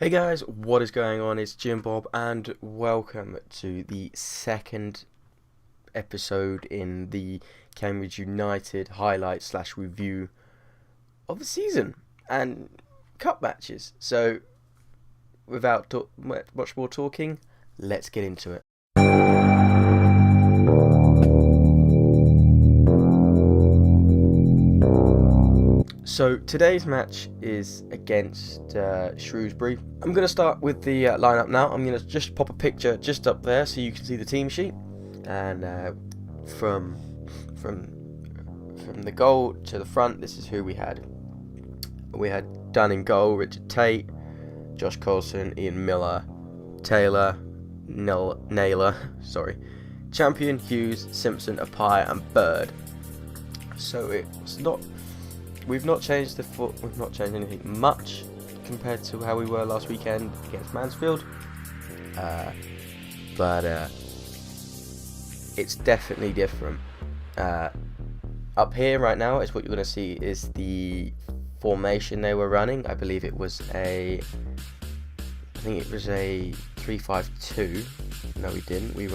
Hey guys, what is going on? It's Jim Bob, and welcome to the second episode in the Cambridge United highlight slash review of the season and cup matches. So, without much more talking, let's get into it. So today's match is against Shrewsbury. I'm going to start with the lineup now. I'm going to just pop a picture just up there so you can see the team sheet. And from the goal to the front, this is who we had. We had Dunn in goal, Richard Tate, Josh Coulson, Ian Miller, Taylor, Naylor, Champion, Hughes, Simpson, Apai, and Bird. So it's not. We've not changed anything much compared to how we were last weekend against Mansfield, but it's definitely different. Up here right now is what you're going to see is the formation they were running. I believe it was a 3-5-2. No, we didn't. We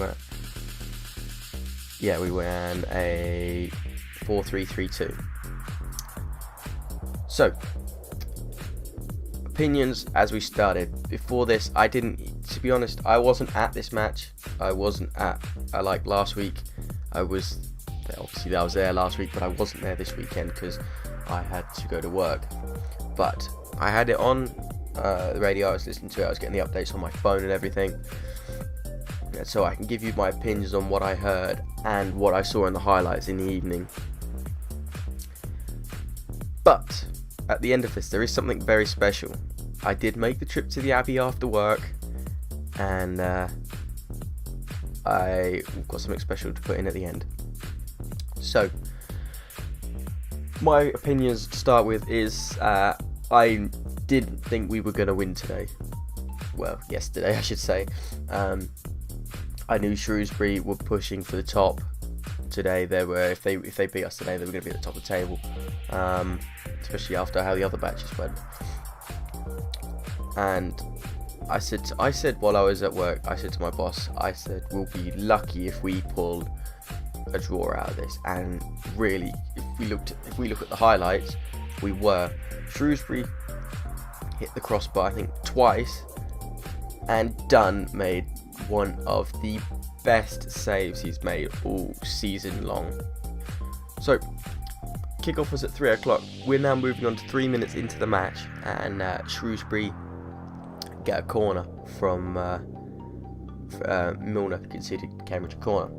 ran a 4-3-3-2. So, opinions as we started. Before this, to be honest, I wasn't at this match. Like last week, I was there last week, but I wasn't there this weekend because I had to go to work. But I had it on the radio, I was listening to it, I was getting the updates on my phone and everything. So I can give you my opinions on what I heard and what I saw in the highlights in the evening. But at the end of this, there is something very special. I did make the trip to the Abbey after work, and I got something special to put in at the end. So, my opinions to start with is I didn't think we were going to win today. Well, yesterday I should say. I knew Shrewsbury were pushing for the top today. If they beat us today, they were going to be at the top of the table. Especially after how the other matches went. And I said while I was at work, I said to my boss, we'll be lucky if we pull a draw out of this. And really, if we look at the highlights, we were. Shrewsbury hit the crossbar I think twice, and Dunn made one of the best saves he's made all season long. So kickoff was at 3 o'clock. We're now moving on to 3 minutes into the match, and Shrewsbury get a corner from Milner conceded Cambridge a corner.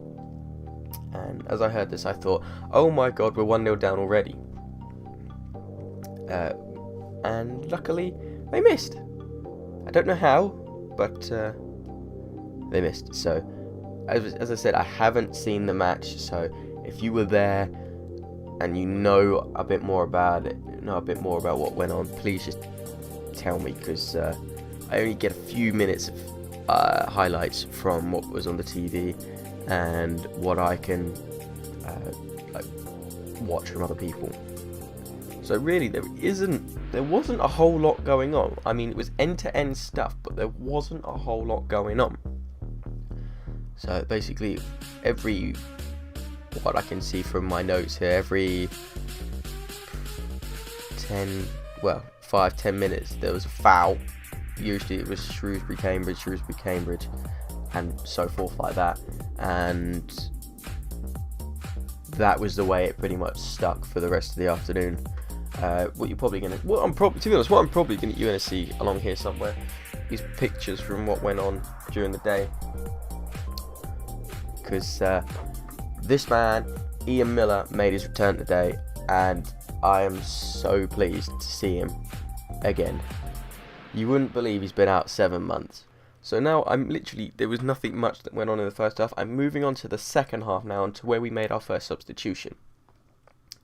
And as I heard this, I thought, oh my god, we're 1-0 down already. And luckily, they missed. I don't know how, but they missed. So, as I said, I haven't seen the match, so if you were there and you know a bit more about what went on, please just tell me, because I only get a few minutes of highlights from what was on the TV and what I can watch from other people. So really, there wasn't a whole lot going on. I mean, it was end-to-end stuff, but there wasn't a whole lot going on. So basically, what I can see from my notes here, every 5-10 minutes there was a foul. Usually it was Shrewsbury Cambridge, and so forth like that. And that was the way it pretty much stuck for the rest of the afternoon. You're probably gonna see along here somewhere is pictures from what went on during the day, because this man, Ian Miller, made his return today, and I am so pleased to see him again. You wouldn't believe he's been out 7 months. So now there was nothing much that went on in the first half. I'm moving on to the second half now, and to where we made our first substitution.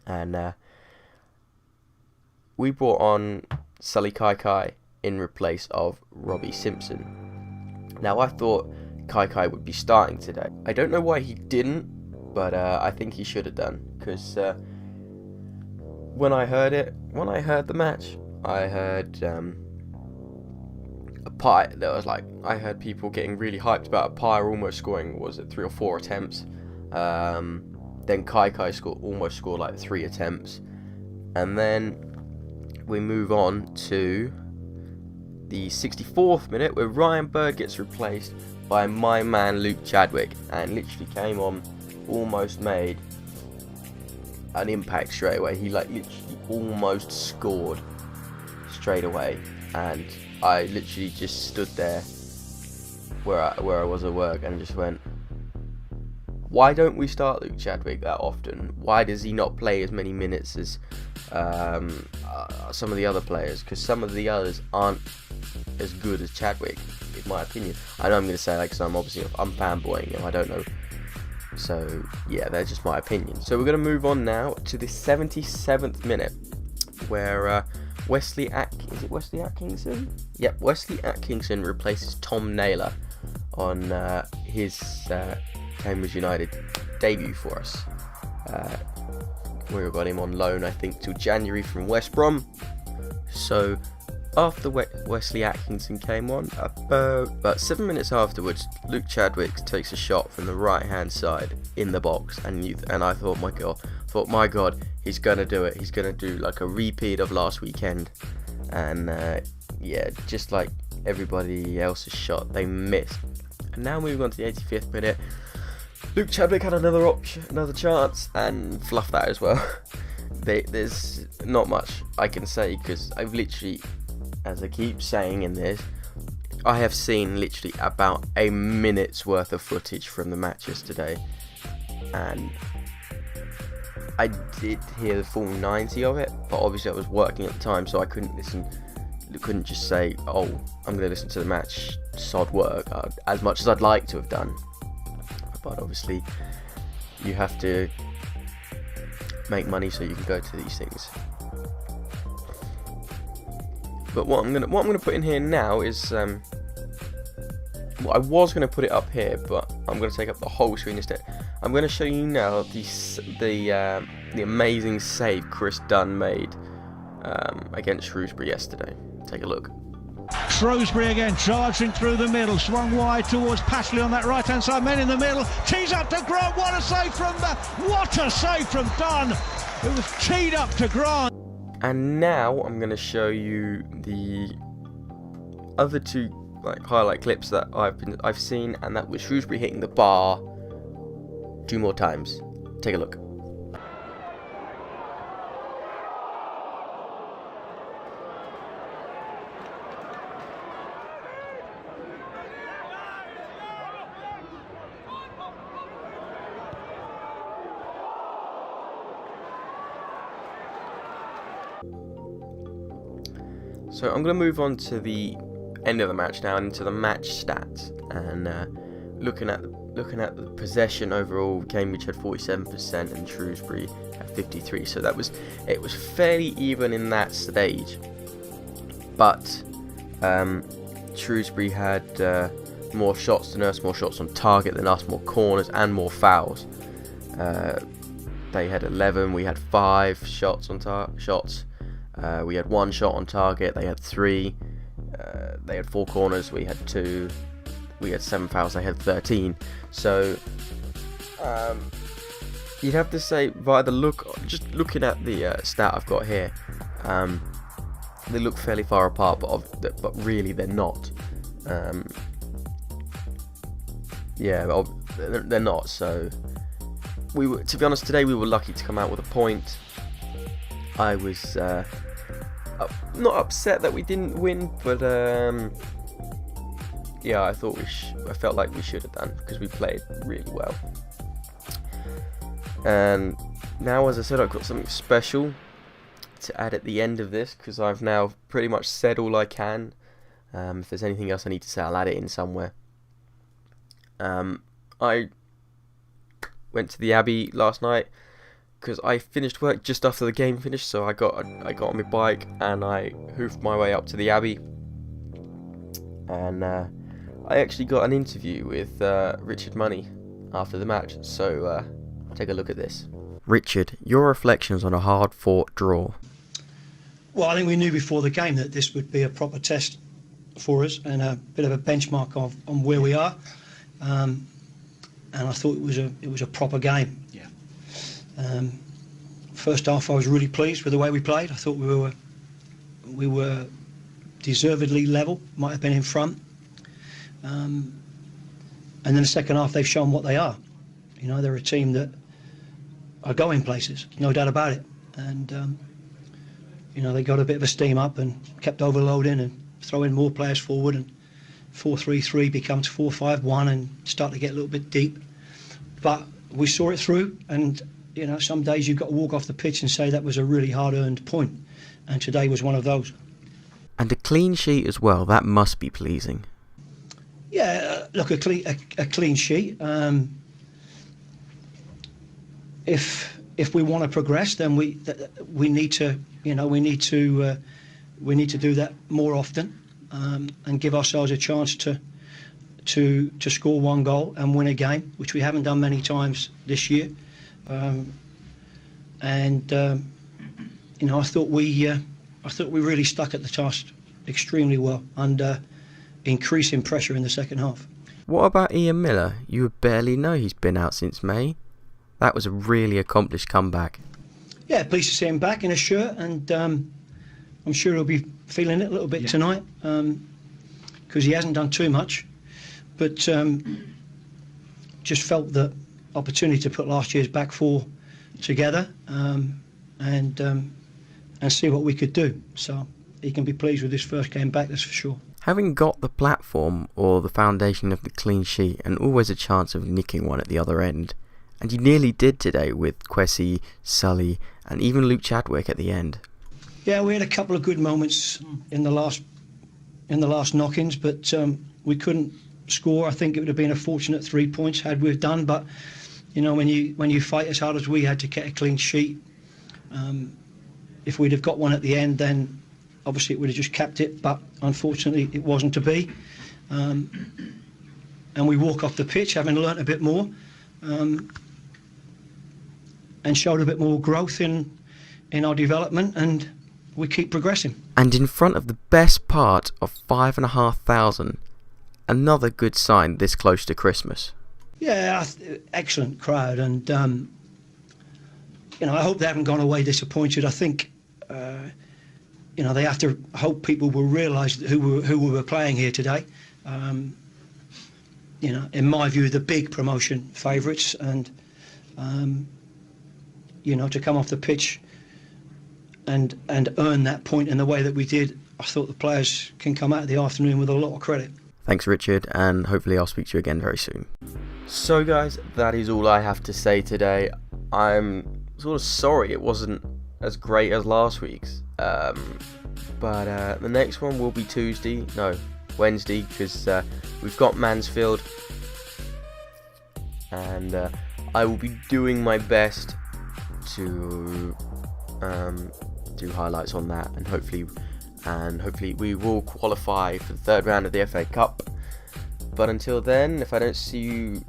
And we brought on Sully Kai in replace of Robbie Simpson. Now, I thought Kai would be starting today. I don't know why he didn't, but I think he should have done, because when I heard the match, I heard Pye, there was like, I heard people getting really hyped about Pye almost scoring, was it 3 or 4 attempts? Then Kai almost scored like 3 attempts. And then we move on to the 64th minute, where Ryan Bird gets replaced by my man Luke Chadwick, and literally came on, almost made an impact straight away. He like literally almost scored straight away, and I literally just stood there where I was at work and just went, why don't we start Luke Chadwick that often? Why does he not play as many minutes as some of the other players? Because some of the others aren't as good as Chadwick, in my opinion. I know I'm going to say that because I'm fanboying him, I don't know. So yeah, that's just my opinion. So we're going to move on now to the 77th minute, where Wesley Atkinson? Yep, Wesley Atkinson replaces Tom Naylor on his Cambridge United debut for us. We got him on loan, I think, till January from West Brom. So after Wesley Atkinson came on, about 7 minutes afterwards, Luke Chadwick takes a shot from the right hand side in the box, and I thought, my god, he's gonna do it. He's gonna do like a repeat of last weekend, and yeah, just like everybody else's shot, they missed. And now moving on to the 85th minute, Luke Chadwick had another chance, and fluffed that as well. There's not much I can say, because I've literally, as I keep saying in this, I have seen literally about a minute's worth of footage from the match yesterday, and I did hear the full 90 of it, but obviously I was working at the time, so I couldn't just say, oh, I'm going to listen to the match, sod work, as much as I'd like to have done. But obviously you have to make money so you can go to these things. But what I'm gonna put in here now is well, I was gonna put it up here, but I'm gonna take up the whole screen instead. I'm gonna show you now the amazing save Chris Dunn made against Shrewsbury yesterday. Take a look. Shrewsbury again, charging through the middle, swung wide towards Pashley on that right hand side, men in the middle, tees up to Grant, what a save from Dunn, it was teed up to Grant. And now I'm going to show you the other two highlight clips that I've seen, and that was Shrewsbury hitting the bar 2 more times. Take a look. So I'm going to move on to the end of the match now, and into the match stats, and looking at the possession overall. Cambridge had 47% and Shrewsbury had 53%. So it was fairly even in that stage. But Shrewsbury had more shots than us, more shots on target than us, more corners and more fouls. They had 11, we had 5 shots on shots. We had 1 shot on target, they had 3. They had 4 corners, we had 2. We had 7 fouls, they had 13. So you'd have to say, just looking at the stat I've got here, they look fairly far apart, but really they're not. Yeah, they're not. So to be honest, today we were lucky to come out with a point. I was not upset that we didn't win, but yeah, I felt like we should have done, because we played really well. And now, as I said, I've got something special to add at the end of this, because I've now pretty much said all I can. If there's anything else I need to say, I'll add it in somewhere. I went to the Abbey last night because I finished work just after the game finished, so I got on my bike and I hoofed my way up to the Abbey, and I actually got an interview with Richard Money after the match, so take a look at this. Richard, your reflections on a hard-fought draw. Well, I think we knew before the game that this would be a proper test for us and a bit of a benchmark on where we are. And I thought it was a proper game. Yeah. First half, I was really pleased with the way we played. I thought we were deservedly level, might have been in front. And then the second half, they've shown what they are. You know, they're a team that are going places, no doubt about it. And you know, they got a bit of a steam up and kept overloading and throwing more players forward, and 4-3-3 becomes 4-5-1 and start to get a little bit deep. But we saw it through, and you know, some days you've got to walk off the pitch and say that was a really hard-earned point, and today was one of those. And a clean sheet as well, that must be pleasing. Yeah, look, a clean sheet. If we want to progress, then we need to, you know, we need to do that more often, and give ourselves a chance to score one goal and win a game, which we haven't done many times this year. You know, I thought we really stuck at the task extremely well under increasing pressure in the second half. What about Ian Miller? You would barely know he's been out since May. That was a really accomplished comeback. Yeah, pleased to see him back in a shirt, and I'm sure he'll be feeling it a little bit tonight, because he hasn't done too much, but just felt the opportunity to put last year's back four together, and see what we could do. So he can be pleased with his first game back, that's for sure. Having got the platform or the foundation of the clean sheet, and always a chance of nicking one at the other end, and you nearly did today with Kwesi, Sully, and even Luke Chadwick at the end. Yeah, we had a couple of good moments in the last knock-ins, but we couldn't score. I think it would have been a fortunate 3 points had we have done. But you know, when you fight as hard as we had to get a clean sheet, if we'd have got one at the end, then obviously it would have just capped it. But unfortunately, it wasn't to be. And we walk off the pitch having learnt a bit more, and showed a bit more growth in our development, and we keep progressing. And in front of the best part of 5,500, another good sign this close to Christmas. Yeah, excellent crowd, and you know, I hope they haven't gone away disappointed. I think you know, they have to hope people will realise who we were playing here today. You know, in my view, the big promotion favourites, and you know, to come off the pitch and earn that point in the way that we did, I thought the players can come out of the afternoon with a lot of credit. Thanks, Richard, and hopefully I'll speak to you again very soon. So guys, that is all I have to say today. I'm sort of sorry it wasn't as great as last week's, but the next one will be Wednesday, because we've got Mansfield, and I will be doing my best to do highlights on that, and hopefully we will qualify for the third round of the FA Cup. But until then, if I don't see you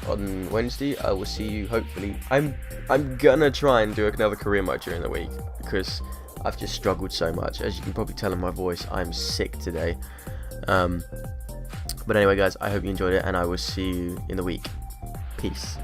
on Wednesday, I will see you hopefully. I'm gonna try and do another career mode during the week, because I've just struggled so much. As you can probably tell in my voice, I'm sick today. But anyway guys, I hope you enjoyed it, and I will see you in the week. Peace.